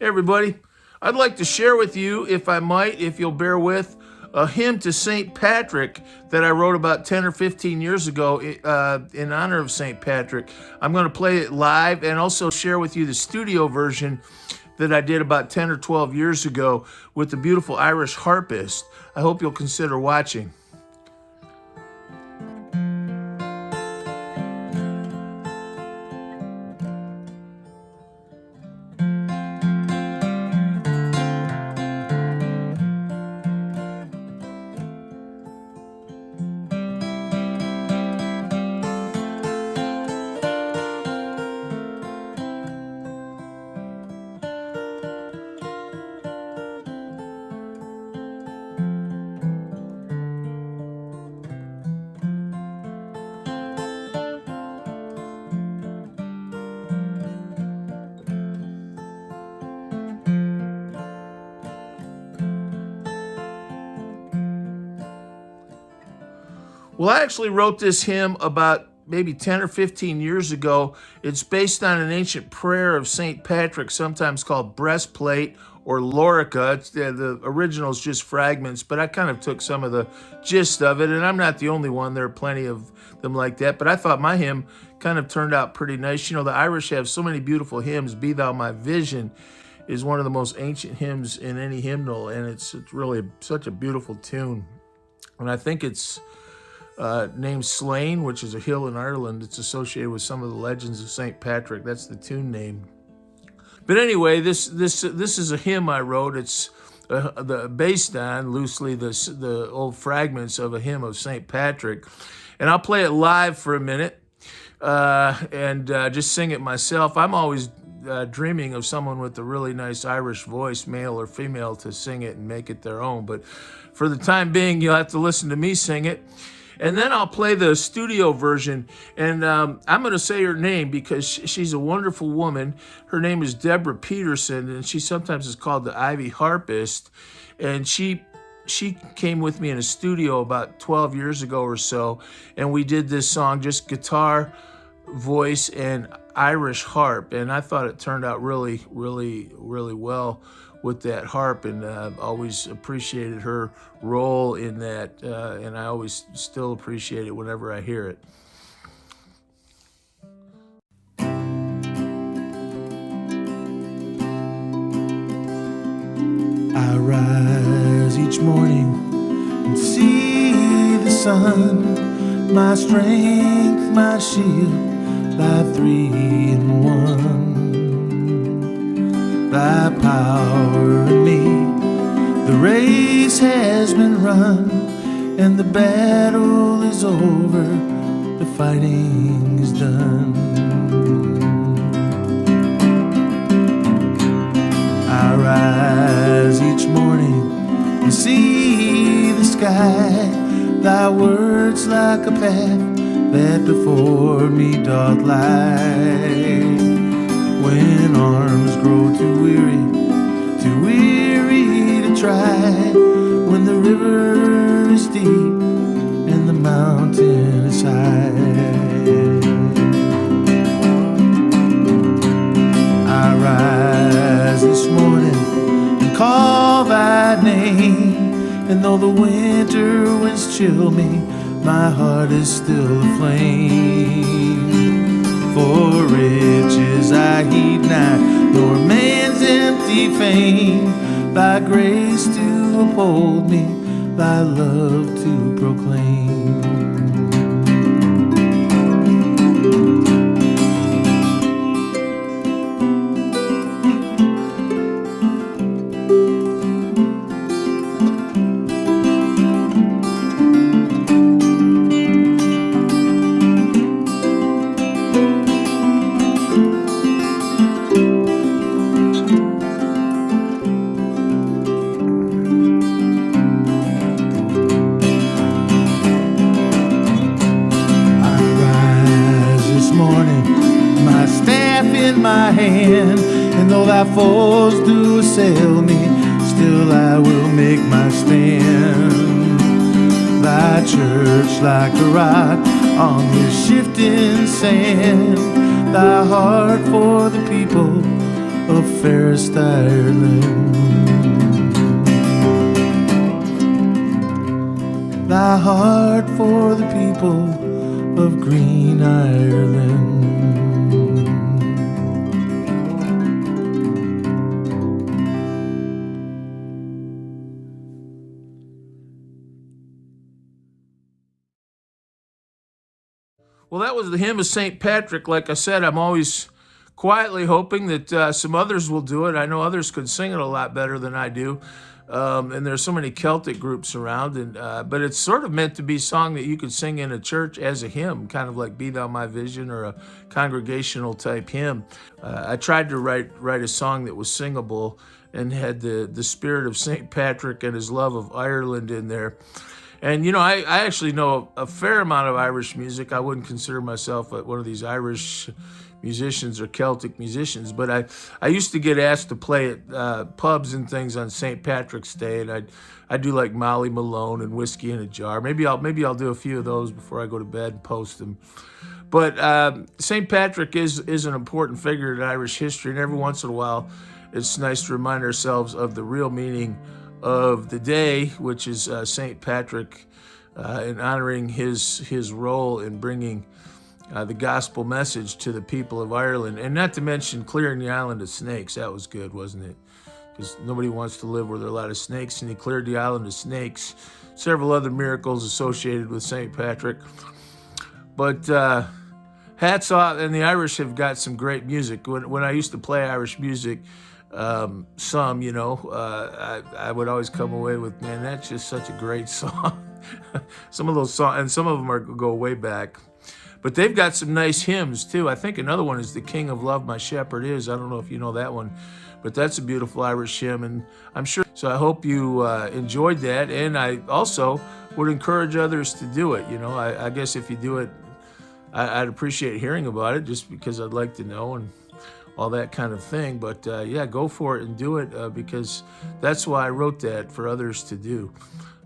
Hey everybody, I'd like to share with you, if I might, if you'll bear with, a hymn to St. Patrick that I wrote about 10 or 15 years ago in honor of St. Patrick. I'm going to play it live and also share with you the studio version that I did about 10 or 12 years ago with the beautiful Irish harpist. I hope you'll consider watching. Well, I actually wrote this hymn about maybe 10 or 15 years ago. It's based on an ancient prayer of St. Patrick, sometimes called Breastplate or Lorica. The original is just fragments, but I kind of took some of the gist of it, and I'm not the only one. There are plenty of them like that, but I thought my hymn kind of turned out pretty nice. You know, the Irish have so many beautiful hymns. Be Thou My Vision is one of the most ancient hymns in any hymnal, and it's really such a beautiful tune. And I think it's named Slane, which is a hill in Ireland. It's associated with some of the legends of St. Patrick. That's the tune name. But anyway, this is a hymn I wrote. It's based on loosely the old fragments of a hymn of St. Patrick, and I'll play it live for a minute and just sing it myself. I'm always dreaming of someone with a really nice Irish voice, male or female, to sing it and make it their own. But for the time being, you'll have to listen to me sing it. And then I'll play the studio version, and I'm going to say her name because she's a wonderful woman. Her name is Deborah Peterson, and she sometimes is called the Ivy Harpist. And she came with me in a studio about 12 years ago or so, and we did this song, just guitar, voice, and Irish harp. And I thought it turned out really, really, really well with that harp, and I've always appreciated her role in that, and I always still appreciate it whenever I hear it. I rise each morning and see the sun, my strength, my shield, thy three in one. Thy power in me, the race has been run, and the battle is over, the fighting is done. I rise each morning and see the sky, thy words like a path that before me doth lie. When arms grow too weary to try, when the river is deep and the mountain is high, I rise this morning and call thy name, and though the winter winds chill me, my heart is still aflame. For riches I heed not, nor man's empty fame, thy grace to uphold me, thy love to proclaim. My hand, and though thy foes do assail me, still I will make my stand. Thy church like a rock on this shifting sand, thy heart for the people of fairest Ireland. Thy heart for the people of green Ireland. Well, that was the hymn of St. Patrick. Like I said, I'm always quietly hoping that some others will do it. I know others could sing it a lot better than I do. And there's so many Celtic groups around, and but it's sort of meant to be a song that you could sing in a church as a hymn, kind of like "Be Thou My Vision" or a congregational type hymn. I tried to write a song that was singable and had the spirit of St. Patrick and his love of Ireland in there. And I actually know a fair amount of Irish music. I wouldn't consider myself one of these Irish musicians or Celtic musicians, but I used to get asked to play at pubs and things on St. Patrick's Day, and I'd do like Molly Malone and Whiskey in a Jar. Maybe I'll do a few of those before I go to bed and post them. But St. Patrick is an important figure in Irish history, and every once in a while, it's nice to remind ourselves of the real meaning of the day, which is St. Patrick, and honoring his role in bringing the gospel message to the people of Ireland, and not to mention clearing the island of snakes. That was good, wasn't it? Because nobody wants to live where there are a lot of snakes, and he cleared the island of snakes. Several other miracles associated with St. Patrick. But hats off, and the Irish have got some great music. When I used to play Irish music, I would always come away with, man, that's just such a great song. Some of those songs, and some of them go way back. But they've got some nice hymns too. I think another one is "The King of Love, My Shepherd Is." I don't know if you know that one, but that's a beautiful Irish hymn, and I'm sure. So I hope you enjoyed that, and I also would encourage others to do it. I guess if you do it, I'd appreciate hearing about it, just because I'd like to know and all that kind of thing. But yeah, go for it and do it, because that's why I wrote that, for others to do.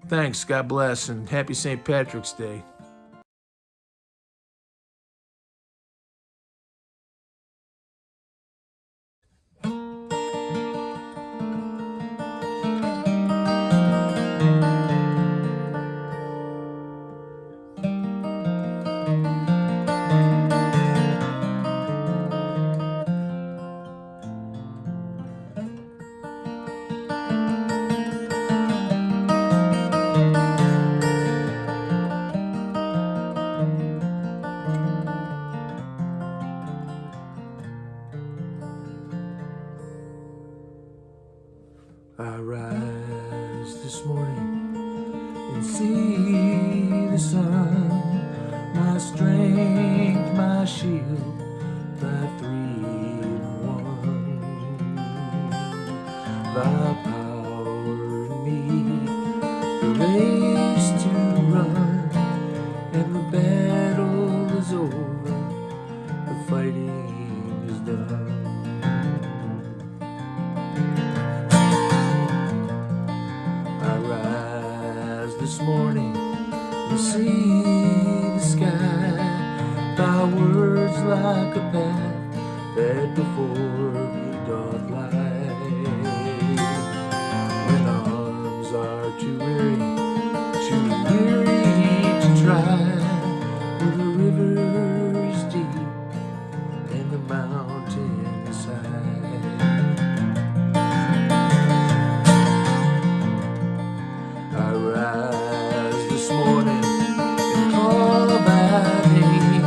Thanks, God bless, and happy St. Patrick's Day. I rise this morning and see the sun, my strength, my shield, my 3-in-1. Thy power in me, the race to run, and the battle is over, the fighting is done. This morning you see the sky, thy words like a path that before me doth lie. When arms are too weary to try, when the river is deep and the mountain is high, I rise this morning and call thy name,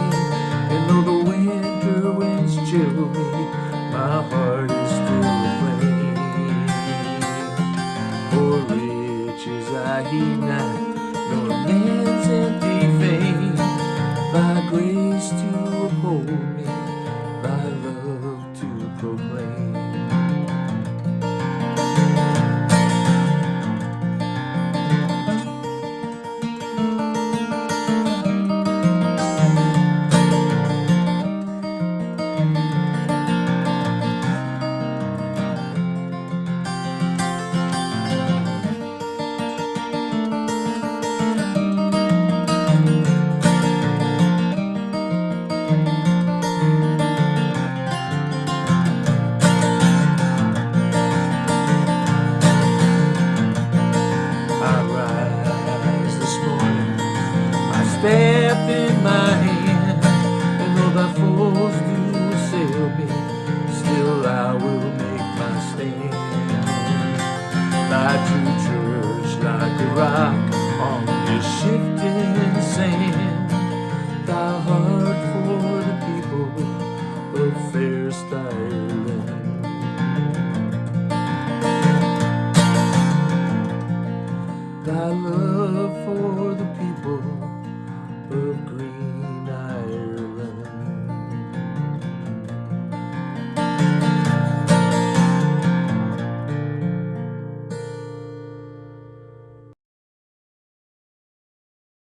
and though the winter winds chill me, my heart is still aflame. For riches I heed not, nor man's empty fame, thy grace to uphold me, thy love to proclaim. true church like a rock on the shifting sand. Thy heart for the people of fair style